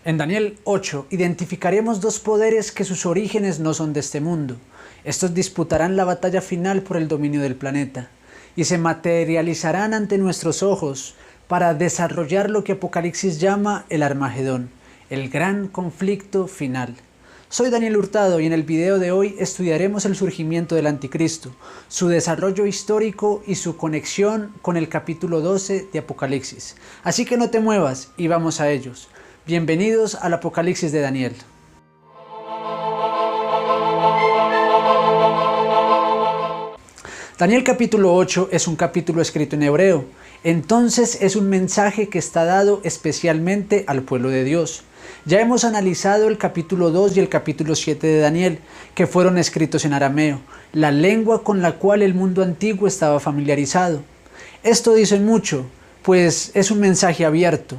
En Daniel 8 identificaremos dos poderes que sus orígenes no son de este mundo. Estos disputarán la batalla final por el dominio del planeta y se materializarán ante nuestros ojos para desarrollar lo que Apocalipsis llama el Armagedón, el gran conflicto final. Soy Daniel Hurtado y en el video de hoy estudiaremos el surgimiento del Anticristo, su desarrollo histórico y su conexión con el capítulo 12 de Apocalipsis. Así que no te muevas y vamos a ellos. Bienvenidos al Apocalipsis de Daniel. Daniel capítulo 8 es un capítulo escrito en hebreo, entonces es un mensaje que está dado especialmente al pueblo de Dios. Ya hemos analizado el capítulo 2 y el capítulo 7 de Daniel, que fueron escritos en arameo, la lengua con la cual el mundo antiguo estaba familiarizado. Esto dice mucho, pues es un mensaje abierto,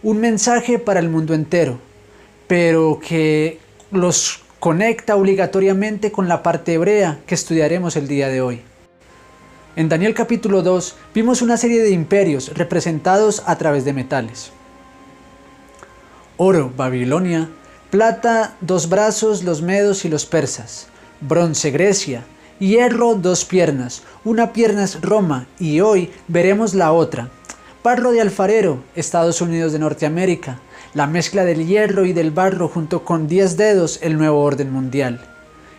un mensaje para el mundo entero, pero que los conecta obligatoriamente con la parte hebrea que estudiaremos el día de hoy. En Daniel capítulo 2 vimos una serie de imperios representados a través de metales. Oro, Babilonia; plata, dos brazos, los medos y los persas; bronce, Grecia; hierro, dos piernas, una pierna es Roma y hoy veremos la otra; barro de alfarero, Estados Unidos de Norteamérica; la mezcla del hierro y del barro junto con 10 dedos, el nuevo orden mundial;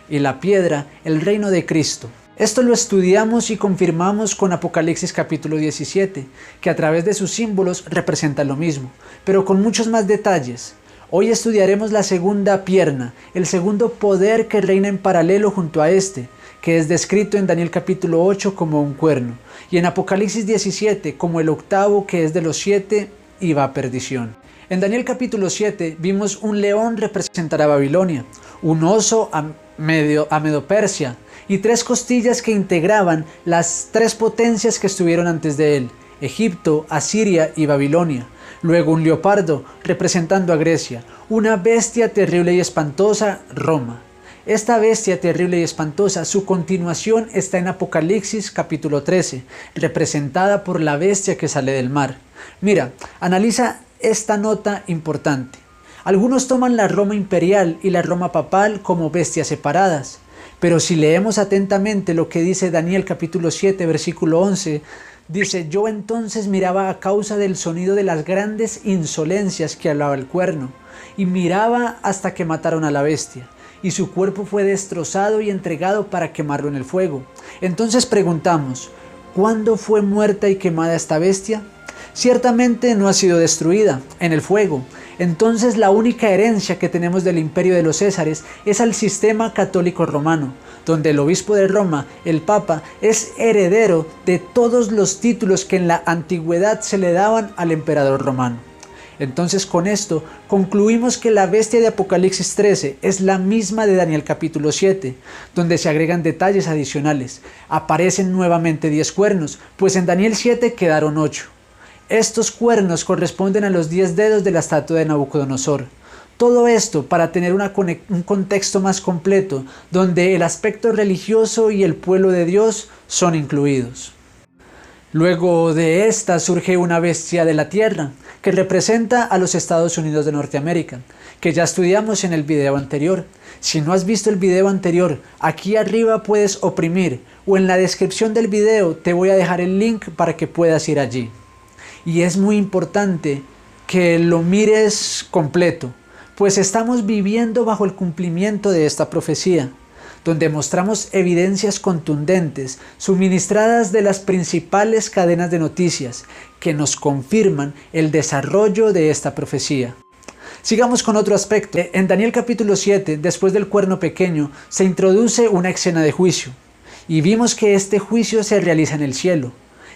y la piedra, el reino de Cristo. Esto lo estudiamos y confirmamos con Apocalipsis capítulo 17, que a través de sus símbolos representa lo mismo, pero con muchos más detalles. Hoy estudiaremos la segunda pierna, el segundo poder que reina en paralelo junto a este, que es descrito en Daniel capítulo 8 como un cuerno, y en Apocalipsis 17 como el octavo, que es de los 7 y va a perdición. En Daniel capítulo 7 vimos un león representar a Babilonia, un oso a Medo-Persia, y 3 costillas que integraban las 3 potencias que estuvieron antes de él, Egipto, Asiria y Babilonia. Luego un leopardo representando a Grecia, una bestia terrible y espantosa, Roma. Esta bestia terrible y espantosa, su continuación está en Apocalipsis capítulo 13, representada por la bestia que sale del mar. Mira, analiza esta nota importante. Algunos toman la Roma imperial y la Roma papal como bestias separadas. Pero si leemos atentamente lo que dice Daniel capítulo 7 versículo 11, dice: yo entonces miraba a causa del sonido de las grandes insolencias que hablaba el cuerno, y miraba hasta que mataron a la bestia, y su cuerpo fue destrozado y entregado para quemarlo en el fuego. Entonces preguntamos, ¿cuándo fue muerta y quemada esta bestia? Ciertamente no ha sido destruida en el fuego. Entonces la única herencia que tenemos del imperio de los Césares es al sistema católico romano, donde el obispo de Roma, el Papa, es heredero de todos los títulos que en la antigüedad se le daban al emperador romano. Entonces con esto concluimos que la bestia de Apocalipsis 13 es la misma de Daniel capítulo 7, donde se agregan detalles adicionales. Aparecen nuevamente 10 cuernos, pues en Daniel 7 quedaron 8. Estos cuernos corresponden a los 10 dedos de la estatua de Nabucodonosor. Todo esto para tener un contexto más completo, donde el aspecto religioso y el pueblo de Dios son incluidos. Luego de esta surge una bestia de la tierra, que representa a los Estados Unidos de Norteamérica, que ya estudiamos en el video anterior. Si no has visto el video anterior, aquí arriba puedes oprimir, o en la descripción del video te voy a dejar el link para que puedas ir allí. Y es muy importante que lo mires completo, pues estamos viviendo bajo el cumplimiento de esta profecía, donde mostramos evidencias contundentes suministradas de las principales cadenas de noticias que nos confirman el desarrollo de esta profecía. Sigamos con otro aspecto. En Daniel capítulo 7, después del cuerno pequeño, se introduce una escena de juicio, y vimos que este juicio se realiza en el cielo.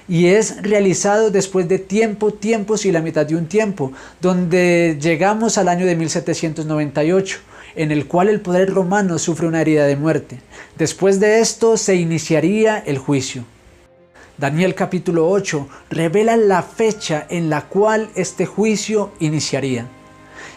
Y es realizado después de tiempos y la mitad de un tiempo, donde llegamos al año de 1798, en el cual el poder romano sufre una herida de muerte. Después de esto se iniciaría el juicio. Daniel capítulo 8 revela la fecha en la cual este juicio iniciaría.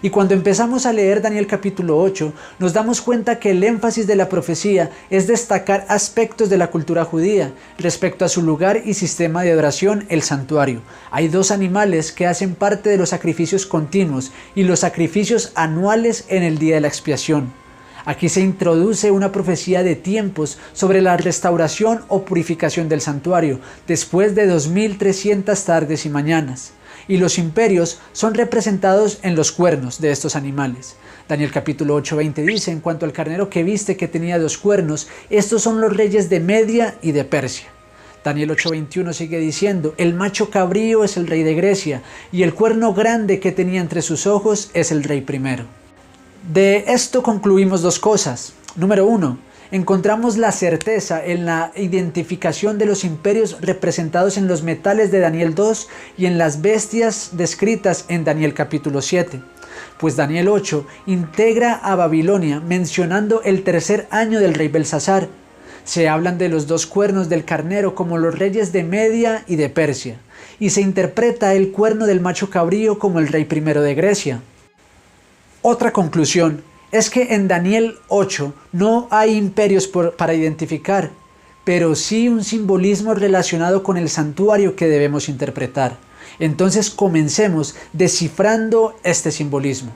Y cuando empezamos a leer Daniel capítulo 8, nos damos cuenta que el énfasis de la profecía es destacar aspectos de la cultura judía respecto a su lugar y sistema de adoración, el santuario. Hay dos animales que hacen parte de los sacrificios continuos y los sacrificios anuales en el día de la expiación. Aquí se introduce una profecía de tiempos sobre la restauración o purificación del santuario después de 2300 tardes y mañanas. Y los imperios son representados en los cuernos de estos animales. Daniel capítulo 8:20 dice: en cuanto al carnero que viste que tenía 2 cuernos, estos son los reyes de Media y de Persia. Daniel 8:21 sigue diciendo: el macho cabrío es el rey de Grecia, y el cuerno grande que tenía entre sus ojos es el rey primero. De esto concluimos 2 cosas. Número 1. Encontramos la certeza en la identificación de los imperios representados en los metales de Daniel 2 y en las bestias descritas en Daniel capítulo 7. Pues Daniel 8 integra a Babilonia mencionando el 3er año del rey Belsasar. Se hablan de los 2 cuernos del carnero como los reyes de Media y de Persia, y se interpreta el cuerno del macho cabrío como el rey primero de Grecia. Otra conclusión es que en Daniel 8 no hay imperios para identificar, pero sí un simbolismo relacionado con el santuario que debemos interpretar. Entonces comencemos descifrando este simbolismo.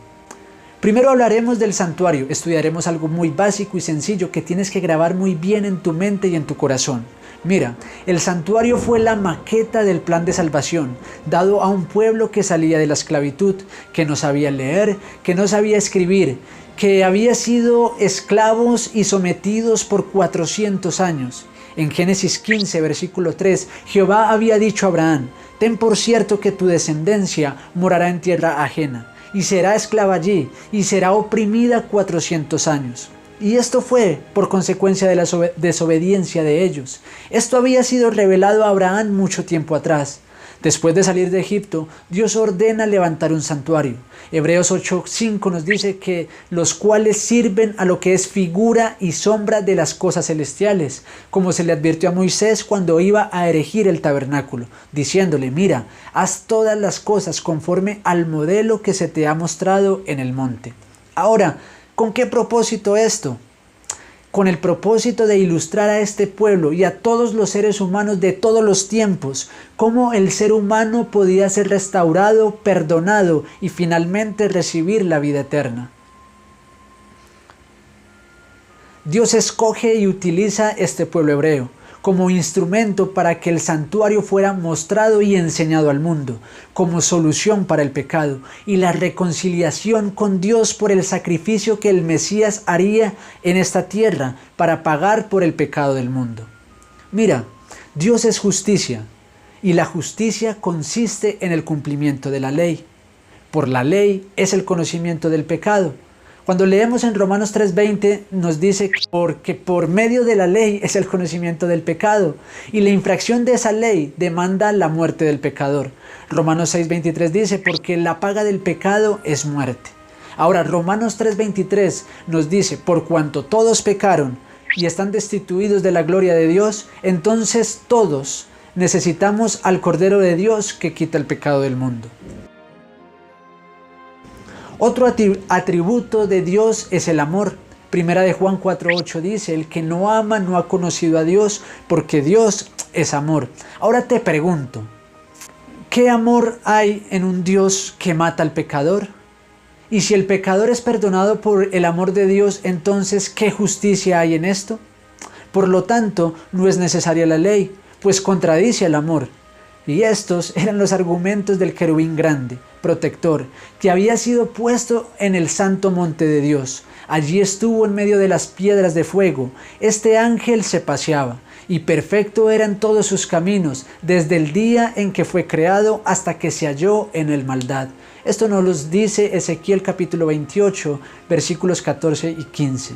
Primero hablaremos del santuario, estudiaremos algo muy básico y sencillo que tienes que grabar muy bien en tu mente y en tu corazón. Mira, el santuario fue la maqueta del plan de salvación, dado a un pueblo que salía de la esclavitud, que no sabía leer, que no sabía escribir, que había sido esclavos y sometidos por 400 años. En Génesis 15, versículo 3, Jehová había dicho a Abraham: ten por cierto que tu descendencia morará en tierra ajena, y será esclava allí, y será oprimida 400 años. Y esto fue por consecuencia de la desobediencia de ellos. Esto había sido revelado a Abraham mucho tiempo atrás. Después de salir de Egipto, Dios ordena levantar un santuario. Hebreos 8:5 nos dice que los cuales sirven a lo que es figura y sombra de las cosas celestiales, como se le advirtió a Moisés cuando iba a erigir el tabernáculo, diciéndole: mira, haz todas las cosas conforme al modelo que se te ha mostrado en el monte. Ahora, ¿con qué propósito esto? Con el propósito de ilustrar a este pueblo y a todos los seres humanos de todos los tiempos, cómo el ser humano podía ser restaurado, perdonado y finalmente recibir la vida eterna. Dios escoge y utiliza este pueblo hebreo como instrumento para que el santuario fuera mostrado y enseñado al mundo, como solución para el pecado y la reconciliación con Dios por el sacrificio que el Mesías haría en esta tierra para pagar por el pecado del mundo. Mira, Dios es justicia, y la justicia consiste en el cumplimiento de la ley. Por la ley es el conocimiento del pecado. Cuando leemos en Romanos 3:20 nos dice porque por medio de la ley es el conocimiento del pecado y la infracción de esa ley demanda la muerte del pecador. Romanos 6:23 dice porque la paga del pecado es muerte. Ahora Romanos 3:23 nos dice por cuanto todos pecaron y están destituidos de la gloria de Dios, entonces todos necesitamos al Cordero de Dios que quita el pecado del mundo. Otro atributo de Dios es el amor. Primera de Juan 4:8 dice: el que no ama no ha conocido a Dios, porque Dios es amor. Ahora te pregunto, ¿qué amor hay en un Dios que mata al pecador? Y si el pecador es perdonado por el amor de Dios, entonces ¿qué justicia hay en esto? Por lo tanto, no es necesaria la ley, pues contradice el amor. Y estos eran los argumentos del querubín grande, protector, que había sido puesto en el santo monte de Dios. Allí estuvo en medio de las piedras de fuego. Este ángel se paseaba, y perfecto eran todos sus caminos, desde el día en que fue creado hasta que se halló en él maldad. Esto nos lo dice Ezequiel capítulo 28, versículos 14 y 15.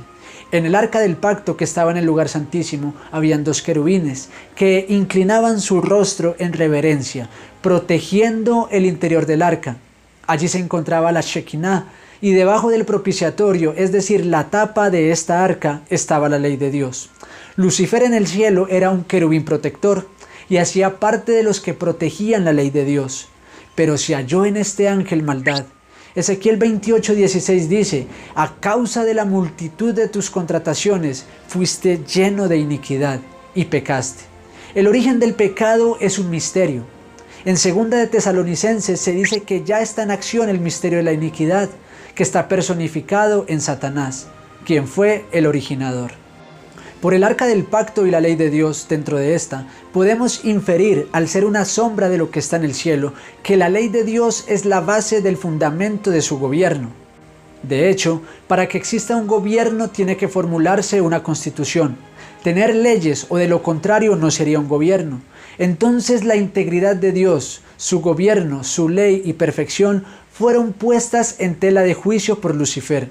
En el arca del pacto que estaba en el lugar santísimo habían 2 querubines que inclinaban su rostro en reverencia, protegiendo el interior del arca. Allí se encontraba la Shekinah y debajo del propiciatorio, es decir, la tapa de esta arca, estaba la ley de Dios. Lucifer en el cielo era un querubín protector y hacía parte de los que protegían la ley de Dios. Pero se halló en este ángel maldad. Ezequiel 28:16 dice: a causa de la multitud de tus contrataciones fuiste lleno de iniquidad y pecaste. El origen del pecado es un misterio. En 2 de Tesalonicenses se dice que ya está en acción el misterio de la iniquidad, que está personificado en Satanás, quien fue el originador. Por el arca del pacto y la ley de Dios dentro de esta, podemos inferir, al ser una sombra de lo que está en el cielo, que la ley de Dios es la base del fundamento de su gobierno. De hecho, para que exista un gobierno tiene que formularse una constitución. Tener leyes o de lo contrario no sería un gobierno. Entonces la integridad de Dios, su gobierno, su ley y perfección fueron puestas en tela de juicio por Lucifer.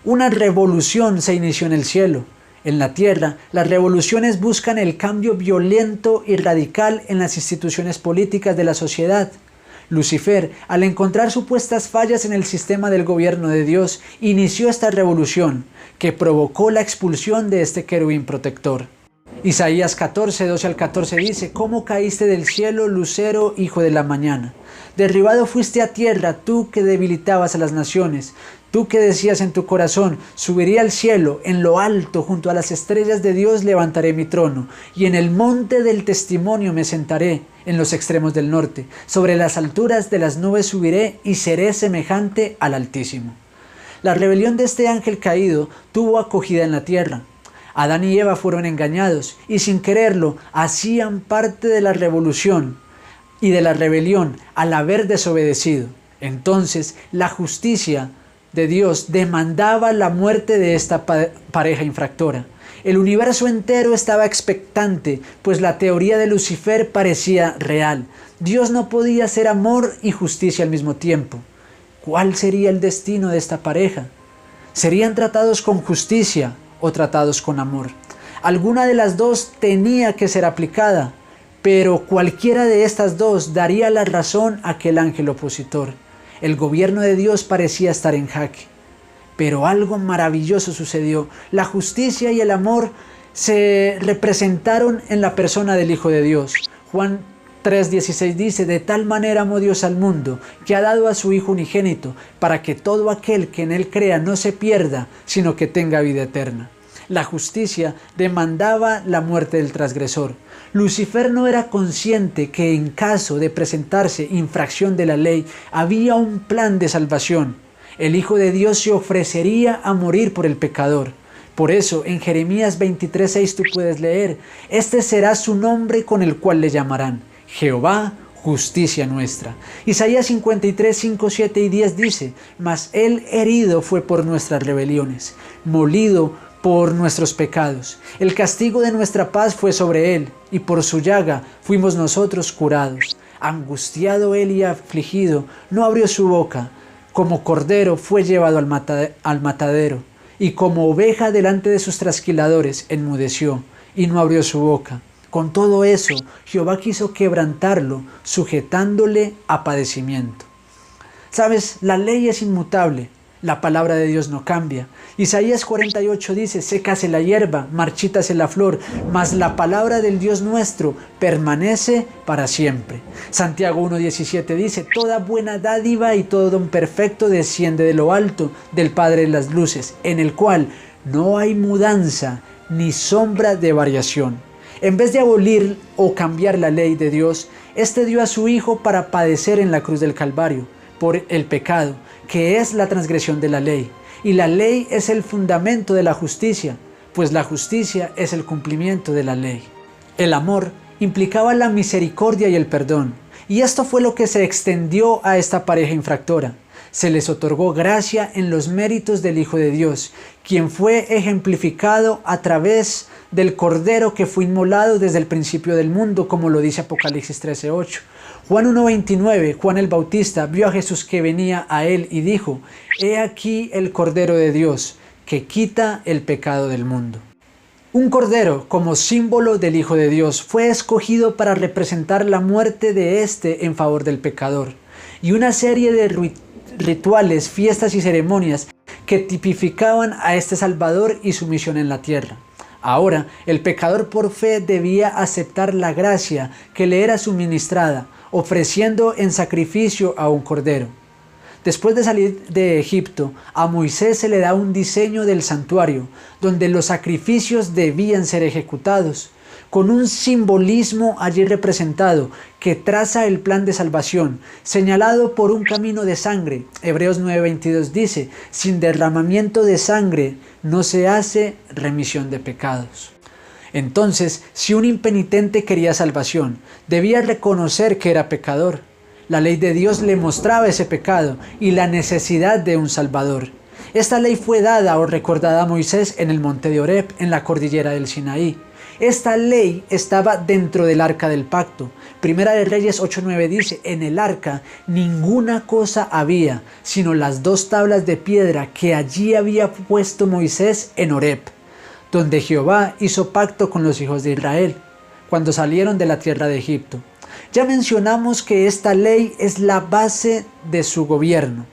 Una revolución se inició en el cielo. En la tierra, las revoluciones buscan el cambio violento y radical en las instituciones políticas de la sociedad. Lucifer, al encontrar supuestas fallas en el sistema del gobierno de Dios, inició esta revolución, que provocó la expulsión de este querubín protector. Isaías 14:12 al 14 dice: ¿cómo caíste del cielo, lucero, hijo de la mañana? Derribado fuiste a tierra, tú que debilitabas a las naciones. Tú que decías en tu corazón: subiré al cielo, en lo alto, junto a las estrellas de Dios levantaré mi trono, y en el monte del testimonio me sentaré, en los extremos del norte. Sobre las alturas de las nubes subiré, y seré semejante al Altísimo. La rebelión de este ángel caído tuvo acogida en la tierra. Adán y Eva fueron engañados, y sin quererlo, hacían parte de la revolución y de la rebelión al haber desobedecido. Entonces, la justicia de Dios demandaba la muerte de esta pareja infractora. El universo entero estaba expectante, pues la teoría de Lucifer parecía real. Dios no podía ser amor y justicia al mismo tiempo. ¿Cuál sería el destino de esta pareja? ¿Serían tratados con justicia o tratados con amor? Alguna de las dos tenía que ser aplicada, pero cualquiera de estas dos daría la razón a aquel ángel opositor. El gobierno de Dios parecía estar en jaque. Pero algo maravilloso sucedió. La justicia y el amor se representaron en la persona del Hijo de Dios. Juan 3:16 dice: de tal manera amó Dios al mundo, que ha dado a su Hijo unigénito, para que todo aquel que en él crea no se pierda, sino que tenga vida eterna. La justicia demandaba la muerte del transgresor. Lucifer no era consciente que en caso de presentarse infracción de la ley, había un plan de salvación. El Hijo de Dios se ofrecería a morir por el pecador. Por eso, en Jeremías 23:6 tú puedes leer: este será su nombre con el cual le llamarán Jehová, justicia nuestra. Isaías 53:5, 7 y 10 dice: mas él herido fue por nuestras rebeliones, molido por nuestros pecados. El castigo de nuestra paz fue sobre él, y por su llaga fuimos nosotros curados. Angustiado él y afligido, no abrió su boca. Como cordero fue llevado al matadero, y como oveja delante de sus trasquiladores enmudeció, y no abrió su boca. Con todo eso, Jehová quiso quebrantarlo, sujetándole a padecimiento. ¿Sabes? La ley es inmutable. La palabra de Dios no cambia. Isaías 48 dice: sécase la hierba, marchítase la flor, mas la palabra del Dios nuestro permanece para siempre. Santiago 1:17 dice: toda buena dádiva y todo don perfecto desciende de lo alto, del Padre de las luces, en el cual no hay mudanza ni sombra de variación. En vez de abolir o cambiar la ley de Dios, este dio a su Hijo para padecer en la cruz del Calvario por el pecado, que es la transgresión de la ley. Y la ley es el fundamento de la justicia, pues la justicia es el cumplimiento de la ley. El amor implicaba la misericordia y el perdón, y esto fue lo que se extendió a esta pareja infractora. Se les otorgó gracia en los méritos del Hijo de Dios, quien fue ejemplificado a través del Cordero que fue inmolado desde el principio del mundo, como lo dice Apocalipsis 13:8. Juan 1:29, Juan el Bautista vio a Jesús que venía a él y dijo: he aquí el Cordero de Dios, que quita el pecado del mundo. Un cordero, como símbolo del Hijo de Dios, fue escogido para representar la muerte de éste en favor del pecador, y una serie de rituales, fiestas y ceremonias que tipificaban a este Salvador y su misión en la tierra. Ahora, el pecador por fe debía aceptar la gracia que le era suministrada, ofreciendo en sacrificio a un cordero. Después de salir de Egipto, a Moisés se le da un diseño del santuario, donde los sacrificios debían ser ejecutados, con un simbolismo allí representado que traza el plan de salvación, señalado por un camino de sangre. Hebreos 9:22 dice, sin derramamiento de sangre no se hace remisión de pecados. Entonces, si un impenitente quería salvación, debía reconocer que era pecador. La ley de Dios le mostraba ese pecado y la necesidad de un Salvador. Esta ley fue dada o recordada a Moisés en el monte de Oreb, en la cordillera del Sinaí. Esta ley estaba dentro del arca del pacto. Primera de Reyes 8:9 dice, en el arca ninguna cosa había, sino las 2 tablas de piedra que allí había puesto Moisés en Oreb, donde Jehová hizo pacto con los hijos de Israel, cuando salieron de la tierra de Egipto. Ya mencionamos que esta ley es la base de su gobierno.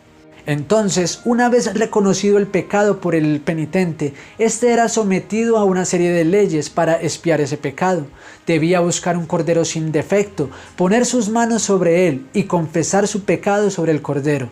Entonces, una vez reconocido el pecado por el penitente, éste era sometido a una serie de leyes para expiar ese pecado. Debía buscar un cordero sin defecto, poner sus manos sobre él y confesar su pecado sobre el cordero.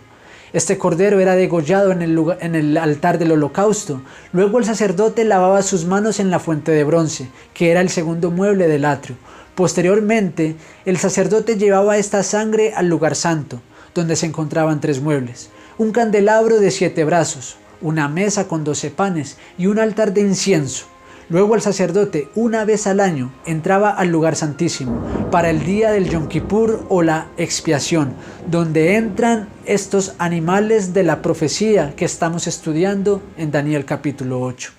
Este cordero era degollado en el altar del holocausto. Luego el sacerdote lavaba sus manos en la fuente de bronce, que era el segundo mueble del atrio. Posteriormente, el sacerdote llevaba esta sangre al lugar santo, donde se encontraban 3 muebles, un candelabro de 7 brazos, una mesa con 12 panes y un altar de incienso. Luego el sacerdote, una vez al año, entraba al lugar santísimo para el día del Yom Kippur o la expiación, donde entran estos animales de la profecía que estamos estudiando en Daniel capítulo 8.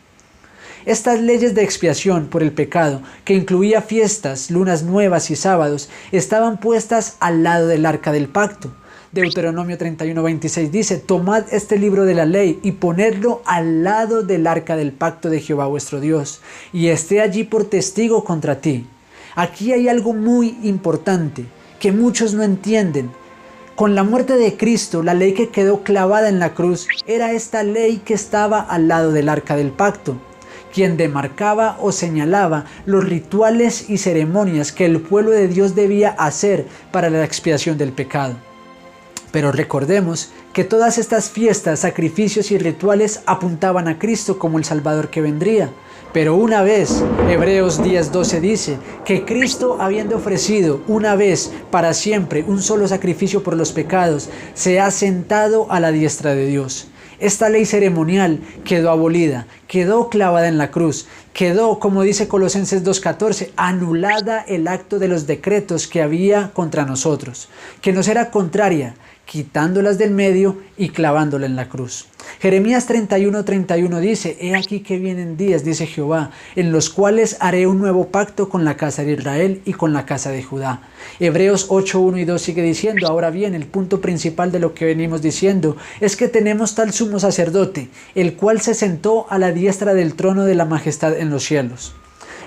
Estas leyes de expiación por el pecado, que incluía fiestas, lunas nuevas y sábados, estaban puestas al lado del arca del pacto. Deuteronomio 31:26 dice, tomad este libro de la ley y ponedlo al lado del arca del pacto de Jehová vuestro Dios, y esté allí por testigo contra ti. Aquí hay algo muy importante que muchos no entienden. Con la muerte de Cristo, la ley que quedó clavada en la cruz era esta ley que estaba al lado del arca del pacto, quien demarcaba o señalaba los rituales y ceremonias que el pueblo de Dios debía hacer para la expiación del pecado. Pero recordemos que todas estas fiestas, sacrificios y rituales apuntaban a Cristo como el Salvador que vendría. Pero una vez, Hebreos 10:12 dice que Cristo, habiendo ofrecido una vez para siempre un solo sacrificio por los pecados, se ha sentado a la diestra de Dios. Esta ley ceremonial quedó abolida, quedó clavada en la cruz, quedó, como dice Colosenses 2:14, anulada el acto de los decretos que había contra nosotros, que nos era contraria, quitándolas del medio y clavándola en la cruz. Jeremías 31:31 dice, he aquí que vienen días, dice Jehová, en los cuales haré un nuevo pacto con la casa de Israel y con la casa de Judá. Hebreos 8:1 y 2 sigue diciendo, ahora bien, el punto principal de lo que venimos diciendo es que tenemos tal sumo sacerdote, el cual se sentó a la diestra del trono de la majestad en los cielos,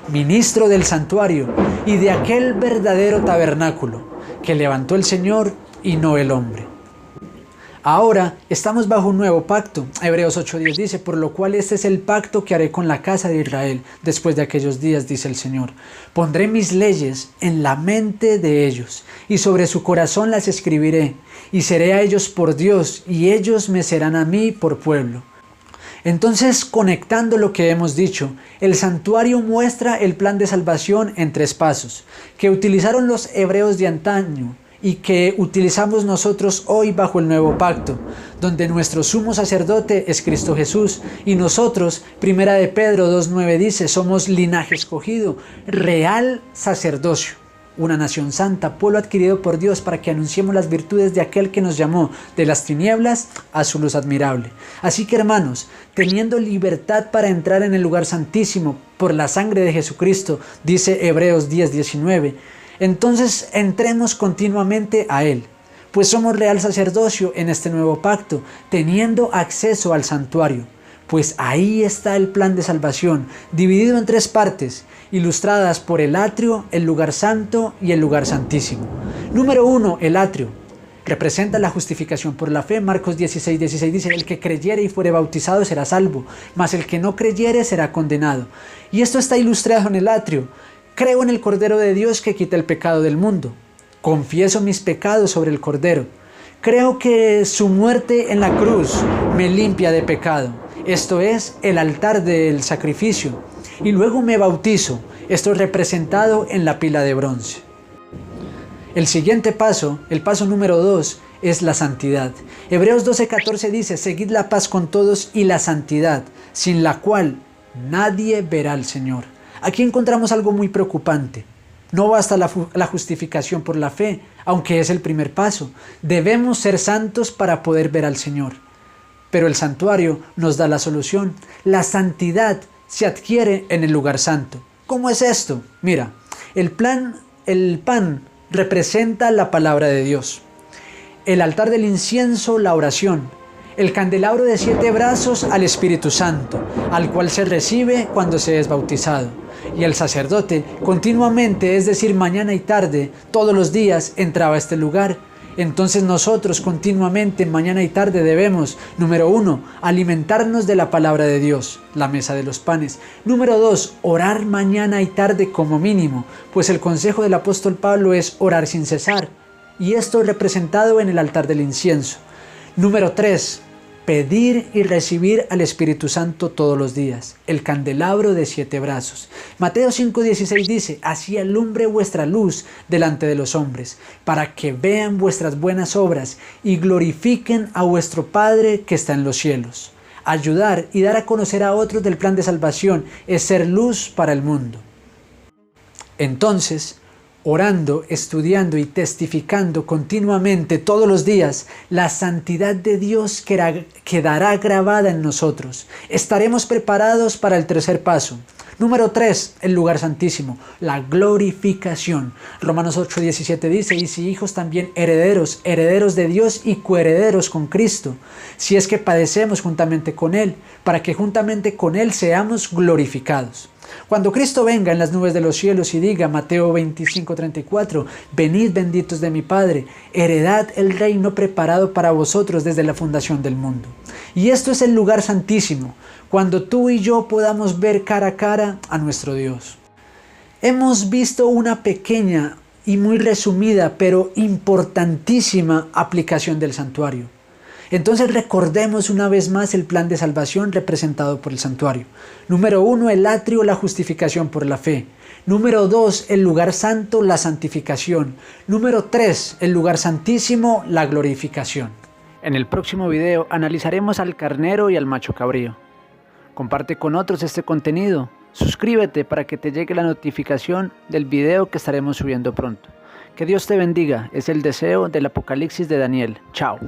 ministro del santuario y de aquel verdadero tabernáculo que levantó el Señor y no el hombre. Ahora estamos bajo un nuevo pacto. Hebreos 8:10 dice, por lo cual este es el pacto que haré con la casa de Israel después de aquellos días, dice el Señor. Pondré mis leyes en la mente de ellos y sobre su corazón las escribiré, y seré a ellos por Dios y ellos me serán a mí por pueblo. Entonces, conectando lo que hemos dicho, el santuario muestra el plan de salvación en 3 pasos, que utilizaron los hebreos de antaño y que utilizamos nosotros hoy bajo el nuevo pacto, donde nuestro sumo sacerdote es Cristo Jesús y nosotros, primera de Pedro 2:9 dice, somos linaje escogido, real sacerdocio, una nación santa, pueblo adquirido por Dios para que anunciemos las virtudes de aquel que nos llamó de las tinieblas a su luz admirable. Así que hermanos, teniendo libertad para entrar en el lugar santísimo por la sangre de Jesucristo, dice Hebreos 10:19, entonces entremos continuamente a Él, pues somos real sacerdocio en este nuevo pacto, teniendo acceso al santuario, pues ahí está el plan de salvación, dividido en 3 partes, ilustradas por el atrio, el lugar santo y el lugar santísimo. Número 1, el atrio. Representa la justificación por la fe. Marcos 16:16 dice, el que creyere y fuere bautizado será salvo, mas el que no creyere será condenado. Y esto está ilustrado en el atrio. Creo en el Cordero de Dios que quita el pecado del mundo. Confieso mis pecados sobre el Cordero. Creo que su muerte en la cruz me limpia de pecado. Esto es el altar del sacrificio. Y luego me bautizo. Esto es representado en la pila de bronce. El siguiente paso, el paso número 2, es la santidad. Hebreos 12:14 dice: seguid la paz con todos y la santidad, sin la cual nadie verá al Señor. Aquí encontramos algo muy preocupante. No basta la justificación por la fe, aunque es el primer paso. Debemos ser santos para poder ver al Señor. Pero el santuario nos da la solución. La santidad se adquiere en el lugar santo. ¿Cómo es esto? Mira, el pan representa la palabra de Dios. El altar del incienso, la oración. El candelabro de 7 brazos al Espíritu Santo, al cual se recibe cuando se es bautizado. Y el sacerdote continuamente, es decir, mañana y tarde, todos los días entraba a este lugar. Entonces nosotros continuamente, mañana y tarde, debemos, número 1, alimentarnos de la palabra de Dios, la mesa de los panes. Número 2, orar mañana y tarde como mínimo, pues el consejo del apóstol Pablo es orar sin cesar. Y esto es representado en el altar del incienso. Número 3, pedir y recibir al Espíritu Santo todos los días, el candelabro de 7 brazos. Mateo 5:16 dice: así alumbre vuestra luz delante de los hombres, para que vean vuestras buenas obras y glorifiquen a vuestro Padre que está en los cielos. Ayudar y dar a conocer a otros del plan de salvación es ser luz para el mundo. Entonces, orando, estudiando y testificando continuamente todos los días, la santidad de Dios quedará grabada en nosotros. Estaremos preparados para el tercer paso. Número 3, el lugar santísimo, la glorificación. Romanos 8:17 dice: y si hijos también herederos, herederos de Dios y coherederos con Cristo, si es que padecemos juntamente con Él, para que juntamente con Él seamos glorificados. Cuando Cristo venga en las nubes de los cielos y diga, Mateo 25:34, venid benditos de mi Padre, heredad el reino preparado para vosotros desde la fundación del mundo. Y esto es el lugar santísimo, cuando tú y yo podamos ver cara a cara a nuestro Dios. Hemos visto una pequeña y muy resumida, pero importantísima aplicación del santuario. Entonces recordemos una vez más el plan de salvación representado por el santuario. Número 1, el atrio, la justificación por la fe. Número 2, el lugar santo, la santificación. Número 3, el lugar santísimo, la glorificación. En el próximo video analizaremos al carnero y al macho cabrío. Comparte con otros este contenido. Suscríbete para que te llegue la notificación del video que estaremos subiendo pronto. Que Dios te bendiga, es el deseo del Apocalipsis de Daniel. Chao.